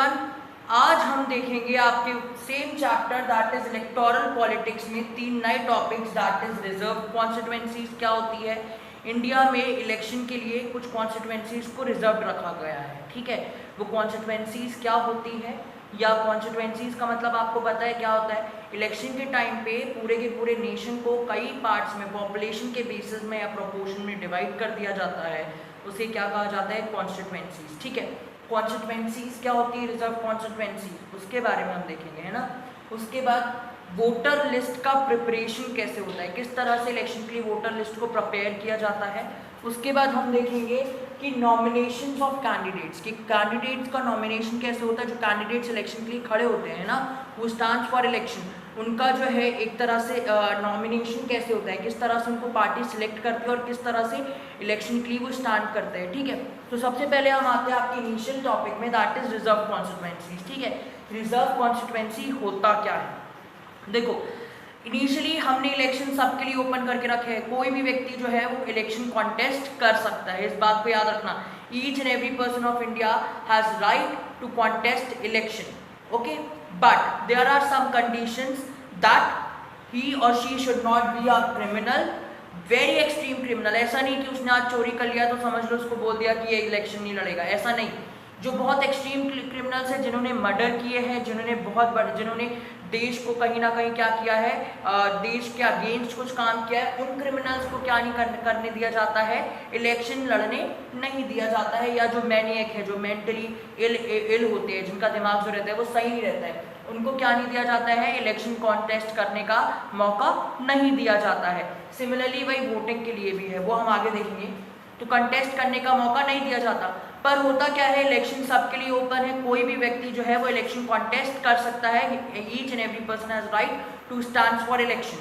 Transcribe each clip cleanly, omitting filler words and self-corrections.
Everyone, आज हम देखेंगे आपके same chapter that is electoral politics में 3 नए topics that is reserve constituencies क्या होती है। इंडिया में इलेक्शन के लिए कुछ कॉन्स्टिट्यूएंसीज को रिजर्व रखा गया है, ठीक है। वो कॉन्स्टिट्यूएंसीज क्या होती है, या कॉन्स्टिट्यूएंसीज का मतलब आपको पता है क्या होता है। इलेक्शन के टाइम पे पूरे के पूरे नेशन को कई पार्ट्स में पॉपुलेशन के बेसिस में या प्रोपोर्शन में डिवाइड कर दिया जाता है, उसे क्या कहा जाता है, कॉन्स्टिट्यूएंसीज, ठीक है। कॉन्स्टिट्यूएंसीज क्या होती है, रिजर्व कॉन्स्टिट्यूएंसीज, उसके बारे में हम देखेंगे, है ना। उसके बाद वोटर लिस्ट का प्रिपरेशन कैसे होता है, किस तरह से इलेक्शन के लिए वोटर लिस्ट को प्रिपेयर किया जाता है। उसके बाद हम देखेंगे कि नॉमिनेशंस ऑफ कैंडिडेट्स, कि कैंडिडेट्स का नॉमिनेशन कैसे होता है। जो कैंडिडेट्स इलेक्शन के लिए खड़े होते हैं ना, वो स्टैंड्स फॉर इलेक्शन, उनका जो है एक तरह से नॉमिनेशन कैसे होता है, किस तरह से उनको पार्टी सिलेक्ट करती है और किस तरह से इलेक्शन के लिए वो स्टैंड करते हैं, ठीक है। तो सबसे पहले हम आते हैं आपके इनिशियल टॉपिक में, दैट इज रिजर्व कॉन्स्टिट्यूएंसी, ठीक है। रिजर्व कॉन्स्टिट्यूएंसी होता क्या है, देखो इनिशियली हमने इलेक्शन सबके लिए ओपन करके रखे हैं, कोई भी व्यक्ति जो है वो इलेक्शन कॉन्टेस्ट कर सकता है, इस बात को याद रखना। Each and every person of India has right to contest election, okay, but there are some conditions that he और she should not be a criminal, very extreme criminal. ऐसा नहीं कि उसने आज चोरी कर लिया तो समझ लो उसको बोल दिया कि ये इलेक्शन नहीं लड़ेगा, ऐसा नहीं। जो बहुत एक्सट्रीम क्रिमिनल्स हैं, जिन्होंने मर्डर किए हैं, जिन्होंने देश को कहीं ना कहीं क्या किया है, देश के अगेंस्ट कुछ काम किया है, उन क्रिमिनल्स को क्या नहीं करने दिया जाता है, इलेक्शन लड़ने नहीं दिया जाता है। या जो मैनिएक है, जो मेंटली इल होते हैं, जिनका दिमाग जो रहता है वो सही नहीं रहता है, उनको क्या नहीं दिया जाता है, इलेक्शन कॉन्टेस्ट करने का मौका नहीं दिया जाता है। सिमिलरली वही वोटिंग के लिए भी है, वो हम आगे देखेंगे। तो कंटेस्ट करने का मौका नहीं दिया जाता, पर होता क्या है, इलेक्शन सबके लिए ओपन है, कोई भी व्यक्ति जो है वो इलेक्शन कॉन्टेस्ट कर सकता है। Each and every person has right to stand for election,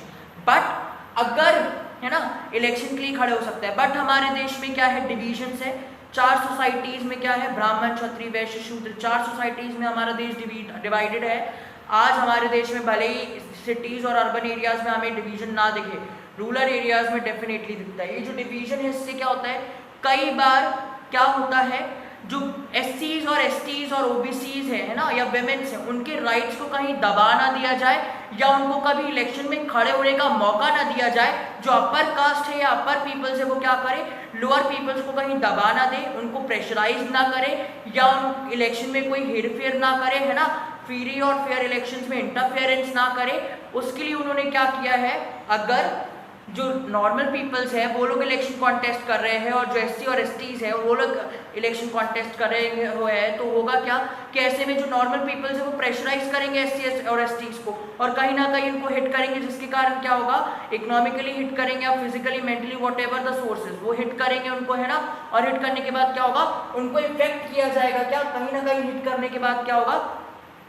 but अगर है ना इलेक्शन के लिए खड़े हो सकता है। बट हमारे देश में क्या है, डिविजन्स है, 4 सोसाइटीज में क्या है, ब्राह्मण क्षत्रिय वैश्य शूद्र, 4 सोसाइटीज में हमारा देश डिवाइडेड है। आज हमारे देश में भले ही सिटीज और अर्बन एरियाज में हमें डिवीजन ना दिखे, रूरल एरियाज में डेफिनेटली दिखता है। ये जो डिवीजन है इससे क्या होता है, कई बार क्या होता है, जो एससीज और एसटीज और ओबीसीज है ना, या विमेन्स है, उनके राइट्स को कहीं दबा ना दिया जाए, या उनको कभी इलेक्शन में खड़े होने का मौका ना दिया जाए। जो अपर कास्ट है या अपर पीपल्स है वो क्या करे, लोअर पीपल्स को कहीं दबा ना दे, उनको प्रेशराइज ना करे, या उन इलेक्शन में कोई हेरफेर ना करे, है ना, फ्री और फेयर इलेक्शंस में इंटरफेरेंस ना करे। उसके लिए उन्होंने क्या किया है, अगर जो नॉर्मल पीपल्स है वो लोग इलेक्शन कॉन्टेस्ट कर रहे हैं और जो एससी और एसटीज है वो लोग इलेक्शन कॉन्टेस्ट कर रहे हैं, तो होगा क्या कि ऐसे में जो नॉर्मल पीपल्स है वो प्रेशराइज करेंगे एससी और एसटीज को, और कहीं ना कहीं उनको हिट करेंगे, जिसके कारण क्या होगा, इकोनॉमिकली हिट करेंगे या physically mentally what ever the sources, वो हिट करेंगे उनको, है ना। और हिट करने के बाद क्या होगा, उनको इफेक्ट किया जाएगा, क्या कहीं ना कहीं हिट करने के बाद क्या होगा,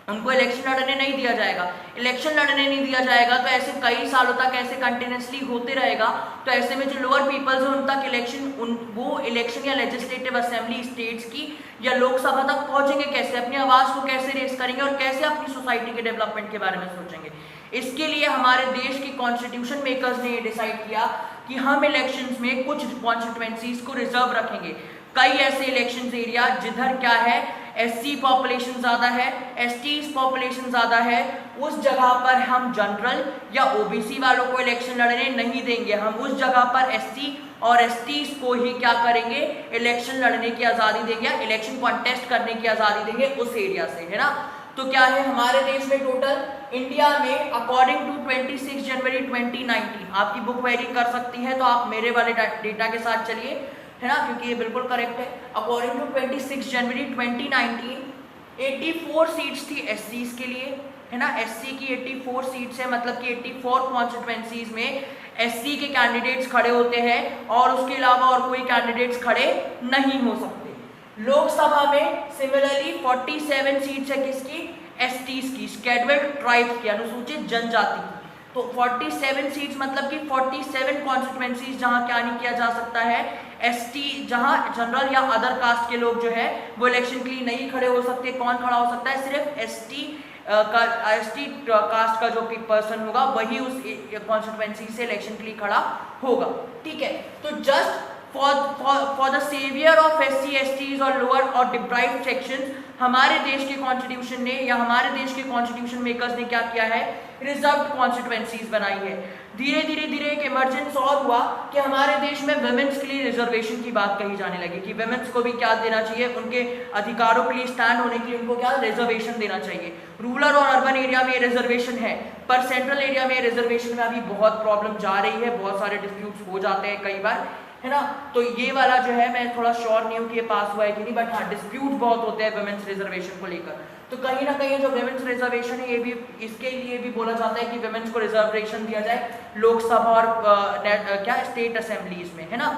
उनको इलेक्शन लड़ने नहीं दिया जाएगा। इलेक्शन लड़ने नहीं दिया जाएगा तो ऐसे कई सालों तक ऐसे कंटिन्यूसली होते रहेगा। तो ऐसे में जो लोअर पीपल्स हैं उन तक वो इलेक्शन या लेजिस्लेटिव असेंबली स्टेट्स की या लोकसभा तक पहुंचेंगे कैसे, अपनी आवाज को कैसे रेस करेंगे और कैसे अपनी सोसाइटी के डेवलपमेंट के बारे में सोचेंगे। इसके लिए हमारे देश के कॉन्स्टिट्यूशन मेकर्स ने ये डिसाइड किया कि हम इलेक्शंस में कुछ कॉन्स्टिट्यूएंसीज को रिजर्व रखेंगे। कई ऐसे इलेक्शन एरिया जिधर क्या है, एससी पॉपुलेशन ज़्यादा है, एसटीज पॉपुलेशन ज़्यादा है, उस जगह पर हम जनरल या ओबीसी वालों को इलेक्शन लड़ने नहीं देंगे। हम उस जगह पर एससी और एसटीज को ही क्या करेंगे, इलेक्शन लड़ने की आज़ादी देंगे, इलेक्शन कॉन्टेस्ट करने की आज़ादी देंगे उस एरिया से, है ना। तो क्या है, हमारे देश में टोटल इंडिया में अकॉर्डिंग टू 26 जनवरी 2019, आपकी बुक वेरी कर सकती है तो आप मेरे वाले डेटा के साथ चलिए, है ना, क्योंकि ये बिल्कुल करेक्ट है। अकॉर्डिंग टू 26 जनवरी 2019 84 सीट्स थी एससीज के लिए, है ना। एससी की 84 सीट्स है, मतलब कि 84 कॉन्स्टिट्यूएंसीज में एससी के कैंडिडेट्स खड़े होते हैं और उसके अलावा और कोई कैंडिडेट्स खड़े नहीं हो सकते। लोकसभा में सिमिलरली 47 सीट्स है किसकी, एसटीज की, शेड्यूल्ड ट्राइब्स की, अनुसूचित जनजाति की। तो 47 सीट्स मतलब कि 47 कॉन्स्टिट्यूएंसीज जहां क्या नहीं किया जा सकता है, एसटी, जहां जनरल या अदर कास्ट के लोग जो है वो इलेक्शन के लिए नहीं खड़े हो सकते। कौन खड़ा हो सकता है, सिर्फ एसटी कास्ट का जो पर्सन होगा वही उस कॉन्स्टिट्यूएंसी से इलेक्शन के लिए खड़ा होगा, ठीक है। तो just for the saviour of SC/STs और लोअर और डिप्राइव्ड सेक्शंस, हमारे देश के कॉन्स्टिट्यूशन ने या हमारे देश के कॉन्स्टिट्यूशन मेकर्स ने क्या किया है, रिजर्व्ड कॉन्स्टिट्यूएंसीज बनाई है। धीरे धीरे एक इमरजेंस और हुआ कि हमारे देश में वुमेन्स के लिए रिजर्वेशन की बात कही जाने लगी कि वुमेन्स को भी क्या देना चाहिए, उनके अधिकारों के लिए स्टैंड होने के लिए उनको क्या रिजर्वेशन देना चाहिए। रूरल और अर्बन एरिया में रिजर्वेशन है, पर सेंट्रल एरिया में रिजर्वेशन में अभी बहुत प्रॉब्लम जा रही है, बहुत सारे डिस्प्यूट्स हो जाते हैं कई बार, है ना। तो ये वाला जो है मैं थोड़ा श्योर नहीं हूँ कि ये पास हुआ है कि नहीं, बट हाँ डिस्प्यूट बहुत होते हैं वुमेन्स रिजर्वेशन को लेकर। तो कहीं ना कहीं जो वुमेन्स रिजर्वेशन है ये भी इसके लिए भी बोला जाता है कि वुमेन्स को रिजर्वेशन दिया जाए लोकसभा और क्या स्टेट असेंबलीज में, है ना।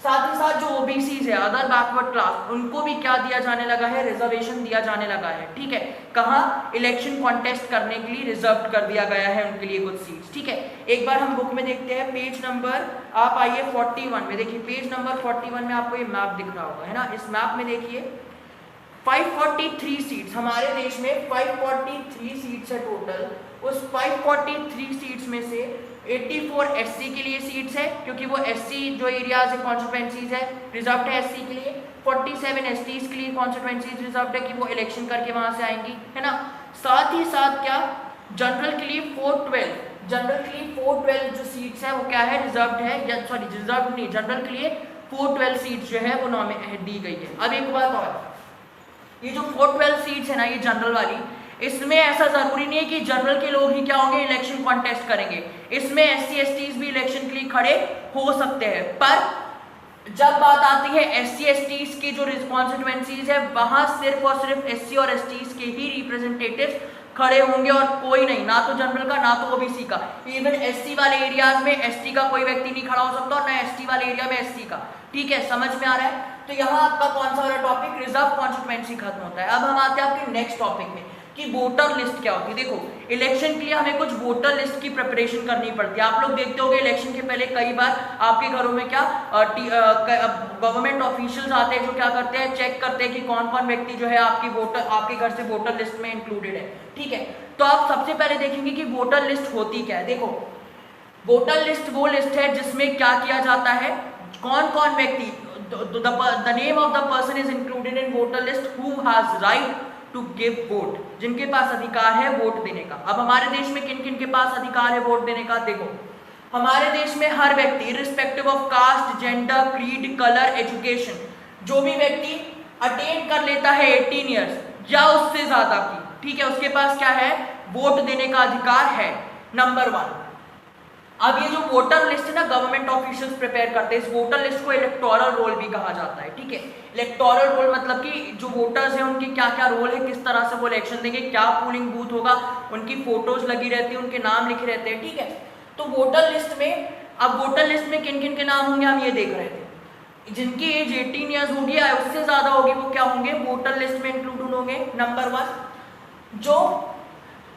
साथ ही साथ जो OBCs है, अदर बैकवर्ड क्लास, उनको भी क्या दिया जाने लगा है, रिजर्वेशन दिया जाने लगा है, ठीक है। कहाँ, इलेक्शन कॉन्टेस्ट करने के लिए रिजर्व कर दिया गया है उनके लिए कुछ सीट्स, ठीक है। एक बार हम बुक में देखते हैं, पेज नंबर आप आइए 41 में, देखिए पेज नंबर 41 में आपको ये मैप दिख रहा होगा, है ना। इस मैप में देखिए 543 सीट्स हमारे देश में, 543 सीट्स है टोटल। उस 543 सीट्स में से 84 SC के लिए सीट्स है, क्योंकि वो SC जो एरियाज है कॉन्स्टिट्यूएंसीज है रिजर्व्ड है SC के लिए। 47 STs के लिए कॉन्स्टिट्यूएंसीज रिजर्व्ड है कि वो इलेक्शन करके वहां से आएंगी, है ना। साथ ही साथ क्या, जनरल के लिए 412, जनरल के लिए 412 जो सीट्स है वो क्या है, रिजर्व्ड है, या सॉरी रिजर्व्ड नहीं, जनरल के लिए 412 सीट्स जो है वो दी गई है। अब एक बात और, ये जो 412 सीट्स है ना, ये जनरल वाली, इसमें ऐसा जरूरी नहीं है कि जनरल के लोग ही क्या होंगे, इलेक्शन कॉन्टेस्ट करेंगे। इसमें SC/STs भी इलेक्शन के लिए खड़े हो सकते हैं, पर जब बात आती है SC/STs की जो कॉन्स्टिट्यूएंसीज है, वहां सिर्फ और सिर्फ SC और STs के ही रिप्रेजेंटेटिव खड़े होंगे और कोई नहीं, ना तो जनरल का ना तो OBC का। इवन SC वाले एरियाज में ST का कोई व्यक्ति नहीं खड़ा हो सकता और ना ST वाले एरिया में SC का, ठीक है, समझ में आ रहा है। तो यहाँ आपका कौन सा वाला टॉपिक, रिजर्व कॉन्स्टिट्यूएंसी खत्म होता है। अब हम आते हैं आपके नेक्स्ट टॉपिक में कि वोटर लिस्ट क्या होती है। देखो, इलेक्शन के लिए हमें कुछ वोटर लिस्ट की प्रिपरेशन करनी पड़ती है। आप लोग देखते होंगे इलेक्शन के पहले कई बार आपके घरों में क्या गवर्नमेंट ऑफिशियल्स आते हैं जो क्या करते हैं, चेक करते हैं कि कौन कौन व्यक्ति जो है आपके घर से वोटर लिस्ट में इंक्लूडेड है, ठीक है। तो आप सबसे पहले देखेंगे कि वोटर लिस्ट होती क्या है। देखो, वोटर लिस्ट वो लिस्ट है जिसमें क्या किया जाता है, कौन कौन व्यक्ति, the name of the person is included in voter list who has right to give vote, जिनके पास अधिकार है वोट देने का। अब हमारे देश में किन किन के पास अधिकार है वोट देने का, देखो हमारे देश में हर व्यक्ति irrespective of caste, gender, creed, colour, education, जो भी व्यक्ति अटेन कर लेता है 18 ईयर्स या उससे ज्यादा की, ठीक है, उसके पास क्या है, वोट देने का अधिकार है, नंबर 1। अब ये जो वोटर लिस्ट है ना, गवर्नमेंट ऑफिशियल्स प्रिपेयर करते हैं, इस वोटर लिस्ट को इलेक्टोरल रोल भी कहा जाता है, ठीक है। इलेक्टोरल रोल मतलब कि जो वोटर्स हैं उनके क्या क्या रोल है, किस तरह से वो इलेक्शन देंगे, क्या पोलिंग बूथ होगा, उनकी फोटोज लगी रहती है, उनके नाम लिखे रहते हैं, ठीक है। तो वोटर लिस्ट में, अब वोटर लिस्ट में किन किन के नाम होंगे हम ये देख रहे थे। जिनकी एज 18 ईयर्स होगी या उससे ज्यादा होगी वो क्या होंगे, वोटर लिस्ट में इंक्लूड होंगे, नंबर 1। जो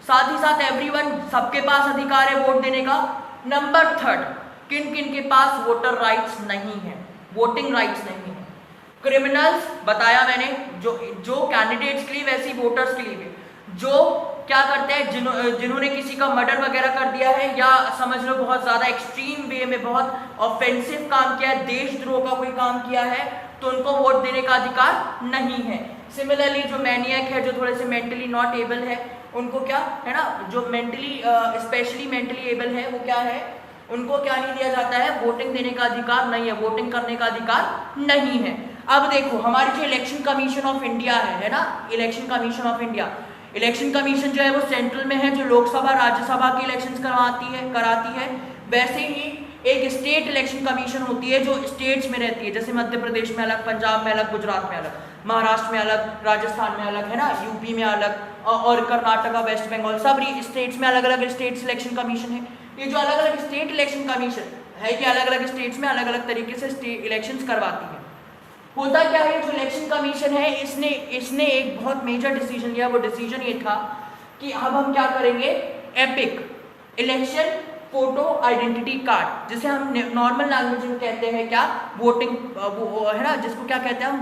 साथ ही साथ एवरीवन, सबके पास अधिकार है वोट देने का। नंबर 3, किन किन के पास वोटर राइट्स नहीं है, वोटिंग राइट्स नहीं है। क्रिमिनल्स बताया मैंने, जो कैंडिडेट्स के लिए वैसे ही वोटर्स के लिए भी, जो क्या करते हैं, जिन्होंने किसी का मर्डर वगैरह कर दिया है या समझ लो बहुत ज्यादा एक्सट्रीम वे में बहुत ऑफेंसिव काम किया है, देशद्रोह का कोई काम किया है, तो उनको वोट देने का अधिकार नहीं है। सिमिलरली जो मैनियक है, जो थोड़े से मेंटली नॉट एबल है, उनको क्या है ना, जो मेंटली स्पेशली मेंटली एबल है, वो क्या है, उनको क्या नहीं दिया जाता है, वोटिंग देने का अधिकार नहीं है, वोटिंग करने का अधिकार नहीं है। अब देखो हमारी जो इलेक्शन कमीशन ऑफ इंडिया है ना, election commission of India, election commission जो है वो सेंट्रल में है, जो लोकसभा राज्यसभा की इलेक्शंस कराती है। वैसे ही एक स्टेट इलेक्शन कमीशन होती है जो स्टेट्स में रहती है, जैसे मध्य प्रदेश में अलग, पंजाब में अलग, गुजरात में अलग, महाराष्ट्र में अलग, राजस्थान में अलग, है ना, यूपी में अलग, और कर्नाटका, वेस्ट बंगाल, सब स्टेट्स में अलग अलग स्टेट्स इलेक्शन कमीशन है। ये जो अलग अलग स्टेट इलेक्शन कमीशन है, ये अलग अलग स्टेट्स में अलग अलग तरीके से इलेक्शंस करवाती है। होता क्या है, जो इलेक्शन कमीशन है इसने एक बहुत मेजर डिसीजन लिया। वो डिसीजन ये था कि अब हम क्या करेंगे, epic election photo identity card, जिसे हम नॉर्मल लैंग्वेज में कहते हैं क्या, वोटिंग, वो है ना, जिसको क्या कहते हैं हम,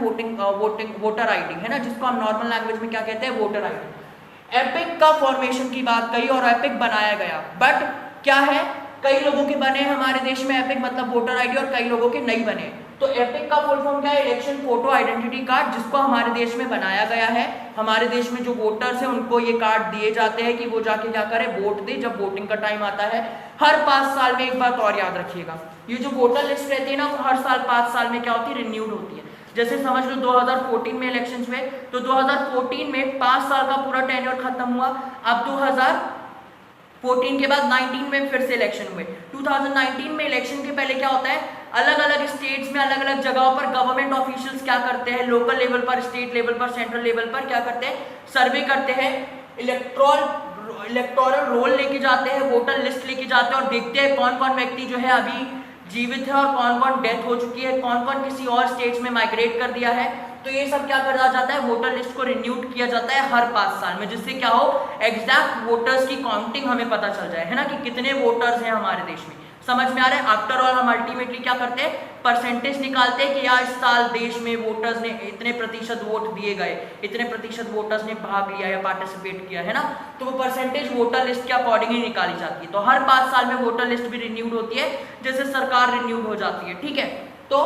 वोटर आईडी, है ना, जिसको हम नॉर्मल लैंग्वेज में क्या कहते हैं, वोटर आईडी। एपिक का फॉर्मेशन की बात कही और एपिक बनाया गया, बट क्या है, कई लोगों के बने हमारे देश में एपिक मतलब वोटर आईडी और कई लोगों के नहीं बने। तो एपिक का फुल फॉर्म क्या है? इलेक्शन फोटो आइडेंटिटी कार्ड, जिसको हमारे देश में बनाया गया है। हमारे देश में जो वोटर्स हैं उनको ये कार्ड दिए जाते हैं कि वो जाके क्या करें, वोट दे जब वोटिंग का टाइम आता है। हर 5 साल में एक बात और याद रखिएगा, ये जो वोटर लिस्ट रहती है ना वो हर साल 5 साल में क्या होती है, रिन्यूड होती है। जैसे समझ लो 2014 में इलेक्शंस हुए, तो 2014 में 5 साल का पूरा टेन्योर खत्म हुआ। अब 2014 के बाद 19 में फिर से इलेक्शन हुए। 2019 में इलेक्शन के पहले क्या होता है, अलग अलग स्टेट्स में अलग अलग जगहों पर गवर्नमेंट ऑफिशियल्स क्या करते हैं, लोकल लेवल पर, स्टेट लेवल पर, सेंट्रल लेवल पर क्या करते हैं, सर्वे करते हैं, इलेक्टोरल रोल लेके जाते हैं, वोटर लिस्ट लेके जाते हैं और देखते हैं कौन कौन व्यक्ति जो है अभी जीवित है और कौन कौन डेथ हो चुकी है, कौन कौन किसी और स्टेट्स में माइग्रेट कर दिया है। तो ये सब क्या करा जाता है, वोटर लिस्ट को रिन्यूड किया जाता है हर 5 साल में, जिससे क्या हो, एग्जैक्ट वोटर्स की काउंटिंग हमें पता चल जाए, है ना, कि कितने वोटर्स हैं हमारे देश में। समझ में आ रहा है? आफ्टर ऑल हम अल्टीमेटली क्या करते हैं, परसेंटेज निकालते हैं कि यार इस साल देश में वोटर्स ने इतने प्रतिशत वोट दिए गए, इतने प्रतिशत वोटर्स ने भाग लिया या पार्टिसिपेट किया, है ना। तो वो परसेंटेज वोटर लिस्ट के अकॉर्डिंग ही निकाली जाती है। तो हर 5 साल में वोटर लिस्ट भी रिन्यूड होती है, जैसे सरकार रिन्यूड हो जाती है, ठीक है। तो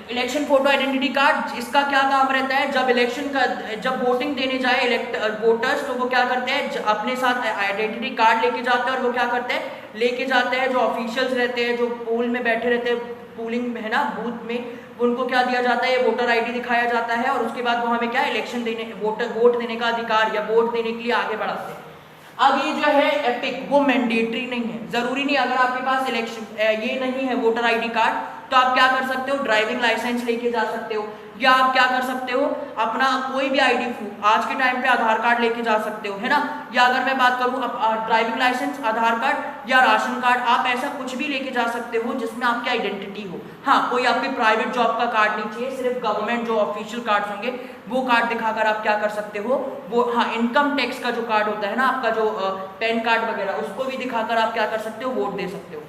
इलेक्शन फोटो आइडेंटिटी कार्ड, इसका क्या काम रहता है, जब वोटिंग देने जाए वोटर्स, तो वो क्या करते हैं, अपने साथ आइडेंटिटी कार्ड लेके जाते हैं और वो क्या करते हैं, लेके जाते हैं जो ऑफिशियल्स रहते हैं, जो पोल में बैठे रहते हैं, पोलिंग में, है ना, बूथ में, उनको क्या दिया जाता है, ये वोटर आईडी दिखाया जाता है और उसके बाद वो हमें क्या, इलेक्शन देने, वोट देने का अधिकार या वोट देने के लिए आगे बढ़ाते हैं। अब ये जो है एपिक, वो मैंडेटरी नहीं है, जरूरी नहीं, अगर आपके पास ये नहीं है वोटर आईडी कार्ड, तो आप क्या कर सकते हो, ड्राइविंग लाइसेंस लेके जा सकते हो, या आप क्या कर सकते हो, अपना कोई भी आईडी प्रूफ, आज के टाइम पे आधार कार्ड लेके जा सकते हो, है ना। या अगर मैं बात करूँ ड्राइविंग लाइसेंस, आधार कार्ड या राशन कार्ड, आप ऐसा कुछ भी लेके जा सकते हो जिसमें आपकी आइडेंटिटी हो। हाँ, कोई आपके प्राइवेट जॉब का कार्ड नहीं चाहिए, सिर्फ गवर्नमेंट जो ऑफिशियल कार्ड होंगे वो कार्ड दिखाकर आप क्या कर सकते हो, वो, हाँ, इनकम टैक्स का जो कार्ड होता है ना आपका, जो पैन कार्ड वगैरह, उसको भी दिखाकर आप क्या कर सकते हो, वोट दे सकते हो।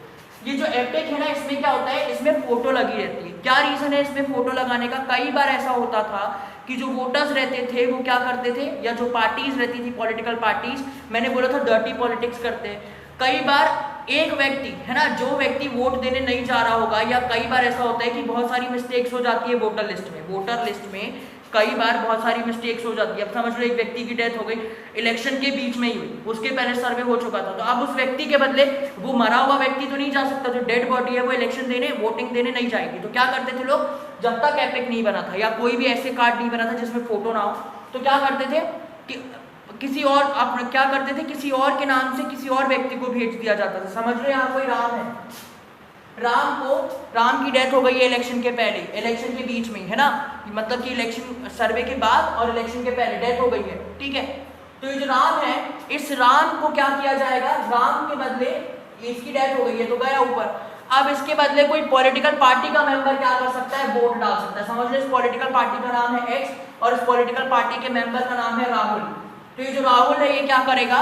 ये जो एपिक है ना, इसमें क्या होता है, इसमें फोटो लगी रहती है। क्या रीजन है इसमें फोटो लगाने का? कई बार ऐसा होता था कि जो वोटर्स रहते थे वो क्या करते थे, या जो पार्टीज रहती थी, पॉलिटिकल पार्टीज, मैंने बोला था डर्टी पॉलिटिक्स करते हैं। कई बार एक व्यक्ति, है ना, जो व्यक्ति वोट देने नहीं जा रहा होगा, या कई बार ऐसा होता है कि बहुत सारी मिस्टेक्स हो जाती है वोटर लिस्ट में कई बार बहुत सारी मिस्टेक्स हो जाती है। अब समझ लो एक व्यक्ति की डेथ हो गई, इलेक्शन के बीच में ही हुई, उसके पहले सर्वे हो चुका था, तो अब उस व्यक्ति के बदले वो मरा हुआ व्यक्ति तो नहीं जा सकता, जो डेड बॉडी है वो इलेक्शन देने, वोटिंग देने नहीं जाएगी। तो क्या करते थे लोग, जब तक एपिक नहीं बना था या कोई भी ऐसे कार्ड नहीं बना था जिसमें फोटो ना हो, तो क्या करते थे कि किसी और, आप क्या करते थे, किसी और के नाम से किसी और व्यक्ति को भेज दिया जाता था। समझ लो यहाँ कोई राम है, राम की डेथ हो गई है इलेक्शन के पहले, इलेक्शन के बीच में, है ना, मतलब कि इलेक्शन सर्वे के बाद और इलेक्शन के पहले डेथ हो गई है, ठीक है। तो ये जो राम है, इस राम को क्या किया जाएगा, राम के बदले, इसकी डेथ हो गई है तो गया ऊपर, अब इसके बदले कोई पॉलिटिकल पार्टी का मेंबर क्या कर सकता है, वोट डाल सकता है। समझ लो इस पॉलिटिकल पार्टी का नाम है एक्स और इस पॉलिटिकल पार्टी के मेंबर का नाम है राहुल। तो ये जो राहुल है ये क्या करेगा,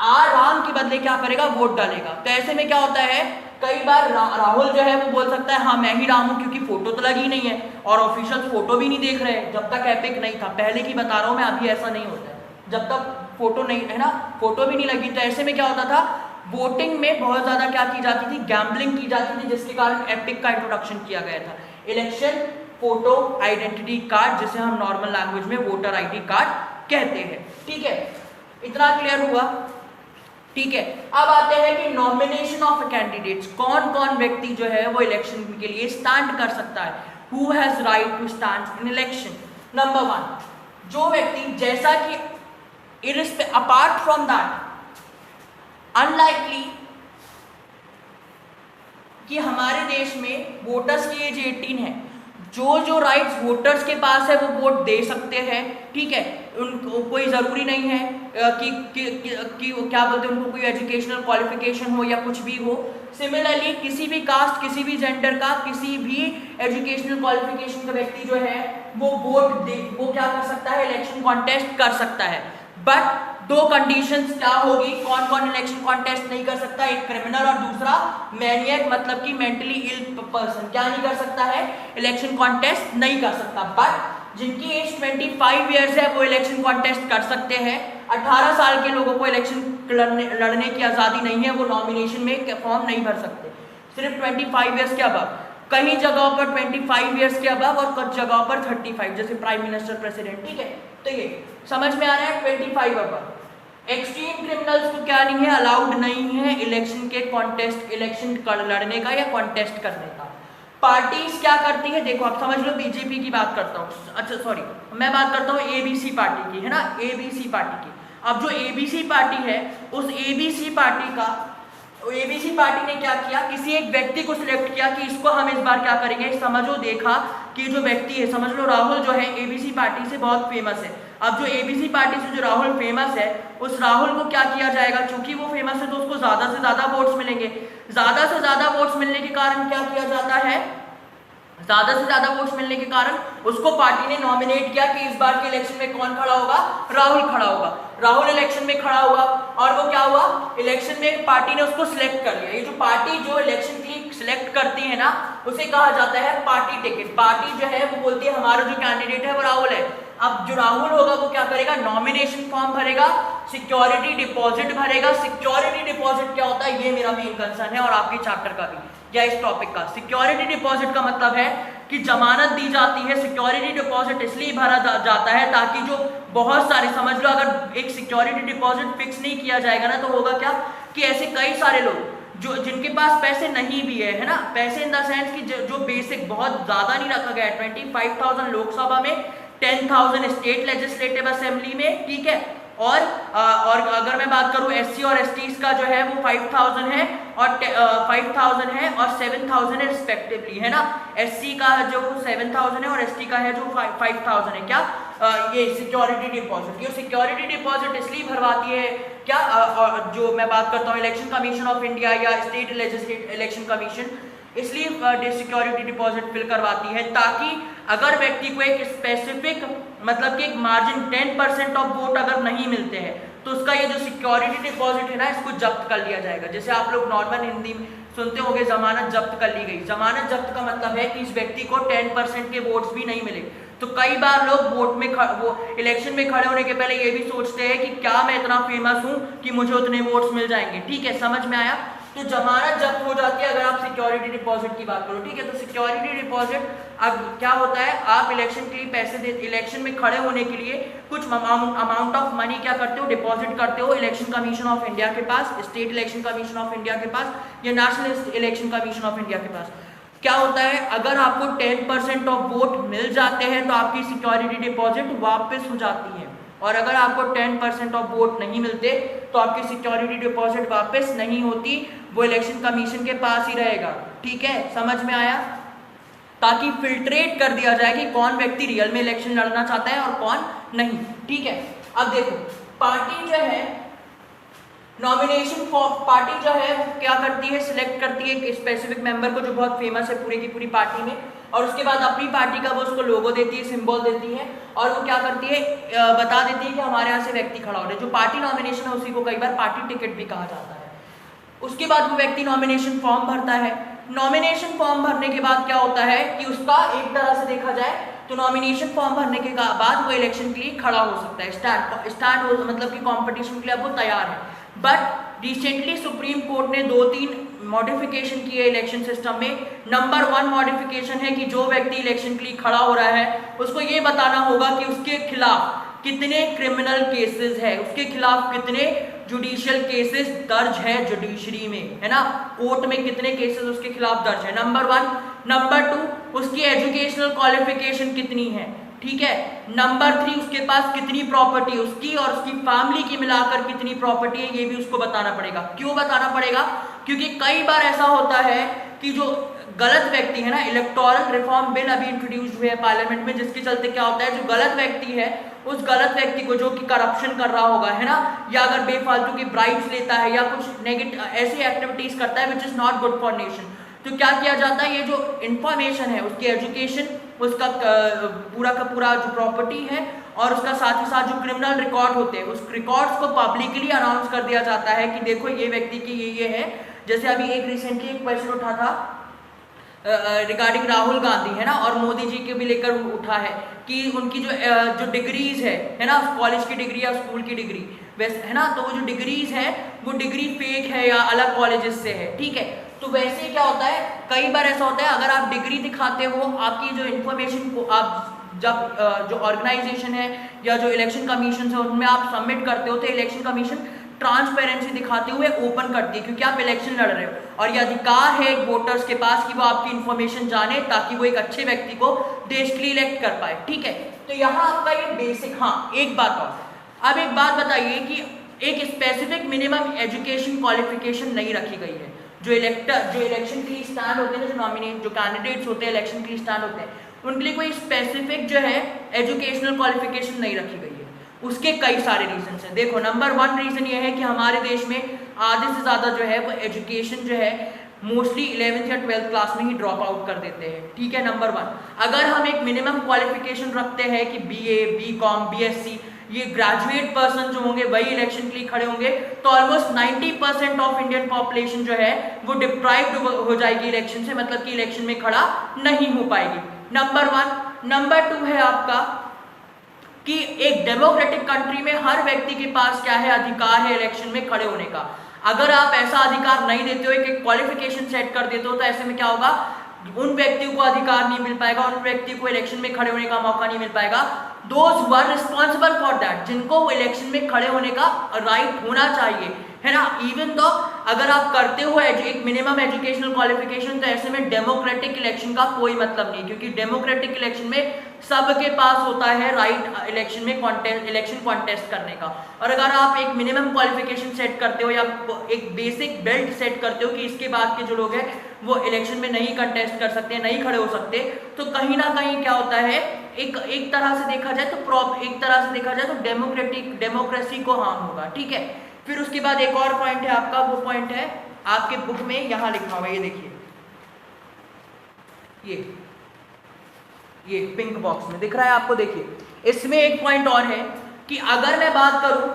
राम के बदले क्या करेगा, वोट डालेगा। तो ऐसे में क्या होता है, कई बार राहुल जो है वो बोल सकता है हाँ मैं ही राम हूं, क्योंकि फोटो तो लगी नहीं है और ऑफिशियल फोटो भी नहीं देख रहे हैं, जब तक एपिक नहीं था, पहले की बता रहा हूं मैं, अभी ऐसा नहीं होता है, जब तक फोटो नहीं, है ना, फोटो भी नहीं लगी। तो ऐसे में क्या होता था, वोटिंग में बहुत ज्यादा क्या की जाती थी, गैम्बलिंग की जाती थी, जिसके कारण एपिक का इंट्रोडक्शन किया गया था, इलेक्शन फोटो आइडेंटिटी कार्ड, जिसे हम नॉर्मल लैंग्वेज में वोटर आईडी कार्ड कहते हैं। ठीक है, इतना क्लियर हुआ, ठीक है। अब आते हैं कि नॉमिनेशन ऑफ कैंडिडेट्स, कौन कौन व्यक्ति जो है वो इलेक्शन के लिए स्टैंड कर सकता है, who has right to stand in election. Number 1, जो व्यक्ति, जैसा कि अपार्ट फ्रॉम दैट, अनलाइकली कि हमारे देश में वोटर्स की एज 18 है, जो राइट्स वोटर्स के पास है वो वोट दे सकते हैं, ठीक है। उनको कोई ज़रूरी नहीं है कि क्या बोलते हैं, उनको कोई एजुकेशनल क्वालिफिकेशन हो या कुछ भी हो। सिमिलरली किसी भी कास्ट, किसी भी जेंडर का, किसी भी एजुकेशनल क्वालिफिकेशन का व्यक्ति जो है वो वो क्या कर सकता है, इलेक्शन कॉन्टेस्ट कर सकता है। बट 2 कंडीशंस क्या होगी, कौन कौन इलेक्शन कॉन्टेस्ट नहीं कर सकता, एक क्रिमिनल और दूसरा मैनियक, मतलब कि मेंटली इल पर्सन क्या नहीं कर सकता है, इलेक्शन कॉन्टेस्ट नहीं कर सकता। बट जिनकी एज 25 ईयर्स है वो इलेक्शन कॉन्टेस्ट कर सकते हैं। 18 साल के लोगों को इलेक्शन लड़ने की आज़ादी नहीं है, वो नॉमिनेशन में फॉर्म नहीं भर सकते, सिर्फ 25 ईयर्स के अबव। कहीं जगहों पर 25 ईयर्स के अबव और कुछ जगहों पर 35, जैसे प्राइम मिनिस्टर, प्रेसिडेंट, ठीक है। तो ये समझ में आ रहा है, 25 अबव। एक्सट्रीम क्रिमिनल्स को क्या नहीं है, अलाउड नहीं है इलेक्शन के कॉन्टेस्ट, इलेक्शन लड़ने का या कॉन्टेस्ट करने का। पार्टीज क्या करती है, देखो आप समझ लो, बीजेपी की बात करता हूँ, अच्छा सॉरी मैं बात करता हूँ एबीसी पार्टी की, है ना, एबीसी पार्टी की। अब जो एबीसी पार्टी है, उस एबीसी पार्टी ने क्या किया, किसी एक व्यक्ति को सिलेक्ट किया कि इसको हम इस बार क्या करेंगे, समझो, देखा कि जो व्यक्ति है, समझ लो राहुल जो है एबीसी पार्टी से बहुत फेमस है। अब जो एबीसी पार्टी से जो राहुल फेमस है, उस राहुल को क्या किया जाएगा, क्योंकि वो फेमस है तो उसको ज्यादा से ज्यादा वोट्स मिलेंगे। ज्यादा से ज्यादा वोट्स मिलने के कारण क्या किया जाता है, ज्यादा से ज्यादा वोट्स मिलने के कारण उसको पार्टी ने नॉमिनेट किया कि इस बार के इलेक्शन में कौन खड़ा होगा, राहुल खड़ा होगा। राहुल इलेक्शन में खड़ा हुआ और वो क्या हुआ, इलेक्शन में पार्टी ने उसको सिलेक्ट कर लिया। ये जो पार्टी जो इलेक्शन की सिलेक्ट करती है ना, उसे कहा जाता है पार्टी टिकट। पार्टी जो है वो बोलती है हमारा जो कैंडिडेट है वो राहुल है। अब जो राहुल होगा वो क्या करेगा, नॉमिनेशन फॉर्म भरेगा, सिक्योरिटी डिपॉजिट भरेगा। सिक्योरिटी डिपॉजिट क्या होता है, ये मेरा मेन कंसर्न है और आपके चैप्टर का भी या इस टॉपिक का। सिक्योरिटी डिपॉजिट का मतलब है कि जमानत दी जाती है। सिक्योरिटी डिपॉजिट इसलिए भरा जाता है ताकि जो बहुत सारे, समझ लो अगर एक सिक्योरिटी डिपॉजिट फिक्स नहीं किया जाएगा ना, तो होगा क्या कि ऐसे कई सारे लोग जो जिनके पास पैसे नहीं भी है ना, पैसे इन द सेंस कि जो बेसिक बहुत ज्यादा नहीं रखा गया है, 25,000 लोकसभा में, 10,000 स्टेट लेजिस्लेटिव असेंबली में, ठीक है। और अगर मैं बात करूं एससी और एसटीज का जो है वो 5,000 है और 5,000 है और 7,000 है रिस्पेक्टिवली, है ना। एससी का जो 7,000 है और एसटी का है जो 5,000 है। क्या ये सिक्योरिटी डिपॉजिट, ये सिक्योरिटी डिपॉजिट इसलिए भरवाती है क्या, जो मैं बात करता हूँ इलेक्शन कमीशन ऑफ इंडिया या स्टेट लेजिस्लेटिव इलेक्शन कमीशन, इसलिए सिक्योरिटी डिपॉजिट फिल करवाती है ताकि अगर व्यक्ति को एक स्पेसिफिक, मतलब कि एक मार्जिन 10% ऑफ वोट अगर नहीं मिलते हैं तो उसका ये जो सिक्योरिटी डिपॉजिट है ना, इसको जब्त कर लिया जाएगा। जैसे आप लोग नॉर्मल हिंदी में सुनते होंगे जमानत जब्त कर ली गई। जमानत जब्त का मतलब है कि इस व्यक्ति को 10% के वोट्स भी नहीं मिले। तो कई बार लोग वोट में वो इलेक्शन में खड़े होने के पहले ये भी सोचते हैं कि क्या मैं इतना फेमस हूं कि मुझे उतने वोट्स मिल जाएंगे, ठीक है, समझ में आया। तो जमानत जब्त हो जाती है अगर आप सिक्योरिटी डिपॉजिट की बात करो, ठीक है। तो सिक्योरिटी डिपॉजिट अब क्या होता है, आप इलेक्शन के लिए पैसे दे, इलेक्शन में खड़े होने के लिए कुछ अमाउंट ऑफ मनी क्या करते हो, डिपॉजिट करते हो इलेक्शन कमीशन ऑफ इंडिया के पास, state election commission of India के पास या national election commission of India के पास। क्या होता है, अगर आपको 10% ऑफ वोट मिल जाते हैं तो आपकी सिक्योरिटी डिपॉजिट वापस हो जाती है, और अगर आपको 10% ऑफ वोट नहीं मिलते तो आपकी सिक्योरिटी डिपॉजिट वापस नहीं होती, वो इलेक्शन कमीशन के पास ही रहेगा, ठीक है, समझ में आया। ताकि फिल्ट्रेट कर दिया जाए कि कौन व्यक्ति रियल में इलेक्शन लड़ना चाहता है और कौन नहीं, ठीक है। अब देखो पार्टी जो है नॉमिनेशन फॉर्म, पार्टी जो है वो क्या करती है, सिलेक्ट करती है एक स्पेसिफिक मेंबर को जो बहुत फेमस है पूरी की पूरी पार्टी में, और उसके बाद अपनी पार्टी का वो उसको लोगो देती है, सिंबल देती है, और वो क्या करती है, बता देती है कि हमारे यहाँ से व्यक्ति खड़ा हो रहा है। जो पार्टी नॉमिनेशन है उसी को कई बार पार्टी टिकट भी कहा जाता है। उसके बाद वो व्यक्ति नॉमिनेशन फॉर्म भरता है। नॉमिनेशन फॉर्म भरने के बाद क्या होता है कि उसका एक तरह से देखा जाए तो नॉमिनेशन फॉर्म भरने के बाद वो इलेक्शन के लिए खड़ा हो सकता है, स्टार्ट हो, मतलब कि कंपटीशन के लिए अब वो तैयार है। बट रिसेंटली सुप्रीम कोर्ट ने 2-3 मॉडिफिकेशन किए इलेक्शन सिस्टम में। नंबर 1 मॉडिफिकेशन है कि जो व्यक्ति इलेक्शन के लिए खड़ा हो रहा है उसको ये बताना होगा कि उसके खिलाफ कितने क्रिमिनल केसेस है, उसके खिलाफ कितने जुडिशियल केसेस दर्ज है जुडिशरी में, है ना, कोर्ट में कितने केसेस उसके खिलाफ दर्ज है, नंबर 1। नंबर 2 उसकी एजुकेशनल क्वालिफिकेशन कितनी है, ठीक है। नंबर 3 उसके पास कितनी प्रॉपर्टी, उसकी और उसकी फैमिली की मिलाकर कितनी प्रॉपर्टी है, ये भी उसको बताना पड़ेगा। क्यों बताना पड़ेगा, क्योंकि कई बार ऐसा होता है कि जो गलत व्यक्ति है ना, इलेक्टोरल रिफॉर्म बिल अभी इंट्रोड्यूस हुए हैं पार्लियामेंट में, जिसके चलते क्या होता है, जो गलत व्यक्ति है उस गलत व्यक्ति को जो कि करप्शन कर रहा होगा, है ना, या अगर बेफालतू की ब्राइब्स लेता है या कुछ नेगेटिव ऐसी एक्टिविटीज करता है which is not good for nation, तो क्या किया जाता है, ये जो इंफॉर्मेशन है, उसकी एजुकेशन, उसका पूरा का पूरा जो प्रॉपर्टी है और उसका साथ ही साथ जो क्रिमिनल रिकॉर्ड होते हैं, उस रिकॉर्ड्स को पब्लिकली अनाउंस कर दिया जाता है कि देखो ये व्यक्ति की ये है। जैसे अभी एक रिसेंटली एक क्वेश्चन उठा था रिगार्डिंग राहुल गांधी, है ना, और मोदी जी के भी लेकर उठा है कि उनकी जो डिग्रीज है ना, कॉलेज की डिग्री या स्कूल की डिग्री वैसे, है ना, तो वो जो डिग्रीज है वो डिग्री फेक है या अलग कॉलेजेस से है, ठीक है। तो वैसे क्या होता है, कई बार ऐसा होता है अगर आप डिग्री दिखाते हो, आपकी जो इन्फॉर्मेशन को आप जब जो ऑर्गेनाइजेशन है या जो इलेक्शन कमीशन है उनमें आप सबमिट करते हो तो इलेक्शन कमीशन ट्रांसपेरेंसी दिखाते हुए ओपन करती है, क्योंकि आप इलेक्शन लड़ रहे हो और ये अधिकार है वोटर्स के पास कि वो आपकी इन्फॉर्मेशन जाने ताकि वो एक अच्छे व्यक्ति को देश के लिए इलेक्ट कर पाए। ठीक है, तो यहाँ आपका ये बेसिक। हाँ, एक बात और, अब एक बात बताइए कि एक स्पेसिफिक मिनिमम एजुकेशन क्वालिफिकेशन नहीं रखी गई है। जो इलेक्शन के लिए स्टैंड होते हैं, जो नॉमिनेट जो कैंडिडेट्स होते हैं इलेक्शन के लिए स्टैंड होते हैं, उनके लिए कोई स्पेसिफिक जो है एजुकेशनल क्वालिफिकेशन नहीं रखी गई है। उसके कई सारे रीजन हैं। देखो, नंबर 1 रीजन ये है कि हमारे देश में आधे से ज़्यादा जो है वो एजुकेशन जो है मोस्टली 11th या 12th क्लास में ही ड्रॉप आउट कर देते हैं। ठीक है, नंबर 1। अगर हम एक मिनिमम क्वालिफिकेशन रखते हैं कि BA, BCom, BSc, ये ग्रेजुएट पर्सन जो होंगे वही इलेक्शन के लिए खड़े होंगे, तो ऑलमोस्ट 90% ऑफ इंडियन पॉपुलेशन जो है वो डिप्राइव्ड हो जाएगी इलेक्शन से, मतलब कि इलेक्शन में खड़ा नहीं हो पाएगी। नंबर 1। नंबर 2 है आपका कि एक डेमोक्रेटिक कंट्री में हर व्यक्ति के पास क्या है, अधिकार है इलेक्शन में खड़े होने का। अगर आप ऐसा अधिकार नहीं देते हो, एक क्वालिफिकेशन सेट कर देते हो, तो ऐसे में क्या होगा, उन व्यक्तियों को अधिकार नहीं मिल पाएगा, उन व्यक्ति को इलेक्शन में खड़े होने का मौका नहीं मिल पाएगा। Those who are responsible for that, जिनको वो इलेक्शन में खड़े होने का राइट होना चाहिए, है ना। इवन तो अगर आप करते हो एक मिनिमम एजुकेशनल क्वालिफिकेशन, तो ऐसे में डेमोक्रेटिक इलेक्शन का कोई मतलब नहीं, क्योंकि डेमोक्रेटिक इलेक्शन में सबके पास होता है राइट इलेक्शन में इलेक्शन कॉन्टेस्ट करने का। और अगर आप एक मिनिमम क्वालिफिकेशन सेट करते हो या एक बेसिक बेल्ट सेट करते हो कि इसके बाद के जो लोग हैं वो इलेक्शन में नहीं कंटेस्ट कर सकते, नहीं खड़े हो सकते, तो कहीं ना कहीं क्या होता है, एक तरह से देखा जाए तो डेमोक्रेसी को हार्म होगा। ठीक है, फिर उसके बाद एक और पॉइंट है आपका, वो पॉइंट है आपके बुक में यहां लिखा हुआ है, ये देखिए, ये पिंक बॉक्स में दिख रहा है आपको। देखिए, इसमें एक पॉइंट और है कि अगर मैं बात करूं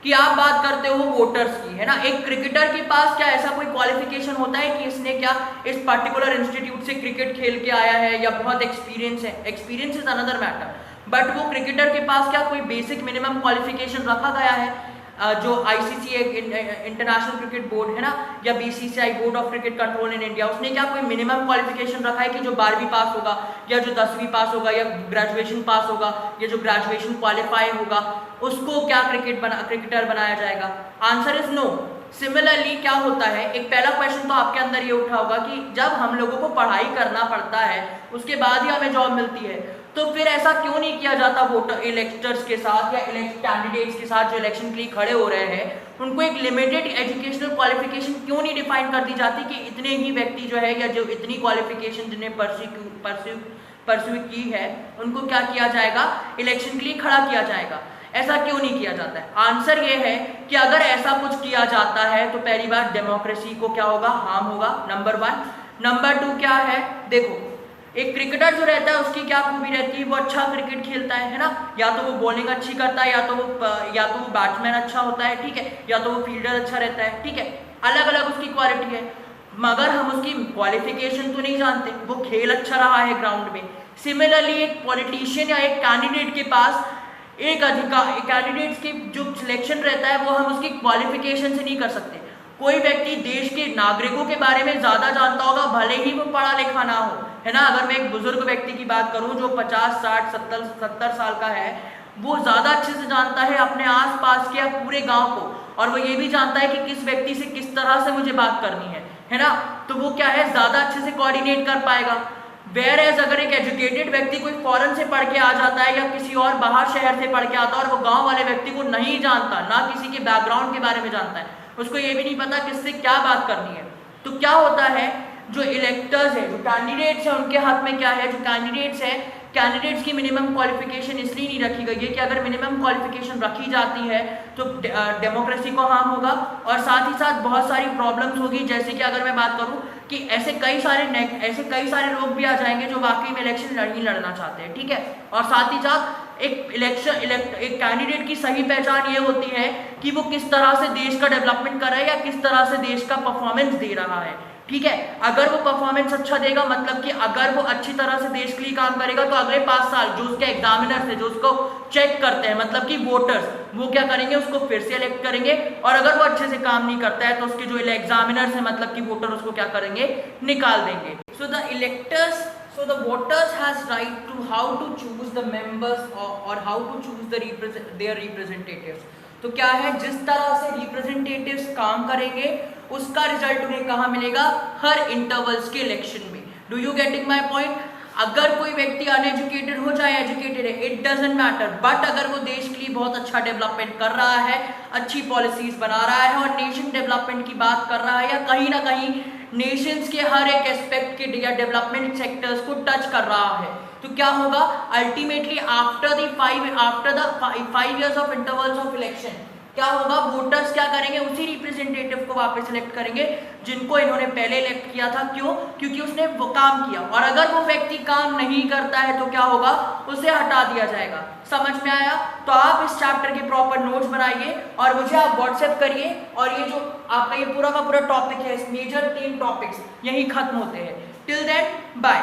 कि आप बात करते हो वोटर्स की, है ना, एक क्रिकेटर के पास क्या ऐसा कोई क्वालिफिकेशन होता है कि इसने क्या इस पर्टिकुलर इंस्टीट्यूट से क्रिकेट खेल के आया है या बहुत एक्सपीरियंस है, experience is another matter, but वो क्रिकेटर के पास क्या कोई बेसिक मिनिमम क्वालिफिकेशन रखा गया है? जो ICC इंटरनेशनल क्रिकेट बोर्ड है ना, या BCCI board of cricket control in India, उसने क्या कोई मिनिमम क्वालिफिकेशन रखा है कि जो 12वीं पास होगा या जो 10वीं पास होगा या ग्रेजुएशन पास होगा या जो ग्रेजुएशन क्वालिफाई होगा उसको क्या क्रिकेटर बनाया जाएगा? Answer is no. सिमिलरली क्या होता है, एक पहला क्वेश्चन तो आपके अंदर ये उठा होगा कि जब हम लोगों को पढ़ाई करना पड़ता है उसके बाद ही हमें जॉब मिलती है, तो फिर ऐसा क्यों नहीं किया जाता वोटर इलेक्टर्स के साथ या कैंडिडेट्स के साथ जो इलेक्शन के लिए खड़े हो रहे हैं, उनको एक लिमिटेड एजुकेशनल क्वालिफिकेशन क्यों नहीं डिफाइन कर दी जाती कि इतने ही व्यक्ति जो है या जो इतनी क्वालिफिकेशन जिन्हें परस्यू की है उनको क्या किया जाएगा, इलेक्शन के लिए खड़ा किया जाएगा? ऐसा क्यों नहीं किया जाता है? आंसर ये है कि अगर ऐसा कुछ किया जाता है तो पहली बार डेमोक्रेसी को क्या होगा, हार्म होगा, नंबर 1। नंबर 2 क्या है, देखो, एक क्रिकेटर जो रहता है उसकी क्या खूबी रहती है, वो अच्छा क्रिकेट खेलता है ना, या तो वो बॉलिंग अच्छी करता है या तो वो बैट्समैन अच्छा होता है, ठीक है, या तो वो फील्डर अच्छा रहता है, ठीक है, अलग अलग उसकी क्वालिटी है, मगर हम उसकी क्वालिफिकेशन तो नहीं जानते, वो खेल अच्छा रहा है ग्राउंड में। सिमिलरली एक पॉलिटिशियन या एक कैंडिडेट के पास एक अधिकार, कैंडिडेट्स की जो सिलेक्शन रहता है वो हम उसकी क्वालिफिकेशन से नहीं कर सकते। कोई व्यक्ति देश के नागरिकों के बारे में ज्यादा जानता होगा भले ही वो पढ़ा लिखा ना हो, है ना। अगर मैं एक बुजुर्ग व्यक्ति की बात करूं जो 50, 60, 70 साल का है, वो ज्यादा अच्छे से जानता है अपने आसपास के या पूरे गांव को, और वो ये भी जानता है कि किस व्यक्ति से किस तरह से मुझे बात करनी है ना, तो वो क्या है, ज्यादा अच्छे से कोऑर्डिनेट कर पाएगा। वेयर एज अगर एक एजुकेटेड व्यक्ति कोई फॉरेन से पढ़ के आ जाता है या किसी और बाहर शहर से पढ़ के आता है और वो गांव वाले व्यक्ति को नहीं जानता, ना किसी के बैकग्राउंड के बारे में जानता है, उसको ये भी नहीं पता किससे क्या बात करनी है, तो क्या होता है, जो इलेक्टर्स है, जो कैंडिडेट्स हैं, उनके हाथ में क्या है, जो कैंडिडेट्स हैं, कैंडिडेट्स की मिनिमम क्वालिफिकेशन इसलिए नहीं रखी गई है कि अगर मिनिमम क्वालिफिकेशन रखी जाती है तो डेमोक्रेसी को हार्म होगा और साथ ही साथ बहुत सारी प्रॉब्लम्स होगी। जैसे कि अगर मैं बात करूं कि ऐसे कई सारे लोग भी आ जाएंगे जो वाकई में इलेक्शन नहीं लड़ना चाहते हैं, ठीक है, और साथ ही साथ एक कैंडिडेट की सही पहचान ये होती है कि वो किस तरह से देश का डेवलपमेंट कर रहा है या किस तरह से देश का परफॉर्मेंस दे रहा है, ठीक है। अगर वो परफॉर्मेंस अच्छा देगा, मतलब कि अगर वो अच्छी तरह से देश के लिए काम करेगा, तो अगले 5 साल जो उसके एग्जामिनर्स है, जो उसको चेक करते हैं, मतलब कि वोटर्स, वो क्या करेंगे, उसको फिर से इलेक्ट करेंगे। और अगर वो अच्छे से काम नहीं करता है तो उसके जो एग्जामिनर्स है, मतलब कि वोटर, उसको क्या करेंगे, निकाल देंगे। So the electors, so the voters has right to how to choose the members or how to choose their representatives। तो क्या है, जिस तरह से रिप्रेजेंटेटिव्स काम करेंगे उसका रिजल्ट उन्हें कहाँ मिलेगा, हर इंटरवल्स के इलेक्शन में। Do you getting my point? अगर कोई व्यक्ति अनएजुकेटेड हो चाहे एजुकेटेड है, इट डजेंट मैटर, बट अगर वो देश के लिए बहुत अच्छा डेवलपमेंट कर रहा है, अच्छी पॉलिसीज बना रहा है और नेशन डेवलपमेंट की बात कर रहा है, या कहीं ना कहीं नेशंस के हर एक एस्पेक्ट के या डेवलपमेंट सेक्टर्स को टच कर रहा है, तो क्या होगा, ultimately after the 5 years of intervals of election, क्या होगा, वोटर्स क्या करेंगे, उसी रिप्रेजेंटेटिव को वापस सिलेक्ट करेंगे जिनको इन्होंने पहले इलेक्ट किया था। क्यों? क्योंकि उसने वो काम किया। और अगर वो व्यक्ति काम नहीं करता है तो क्या होगा, उसे हटा दिया जाएगा। समझ में आया? तो आप इस चैप्टर के प्रॉपर नोट्स बनाइए और मुझे आप व्हाट्सएप करिए, और ये जो आपका ये पूरा का पूरा टॉपिक है, इस मेजर 3 टॉपिक्स यही खत्म होते हैं। Till then bye.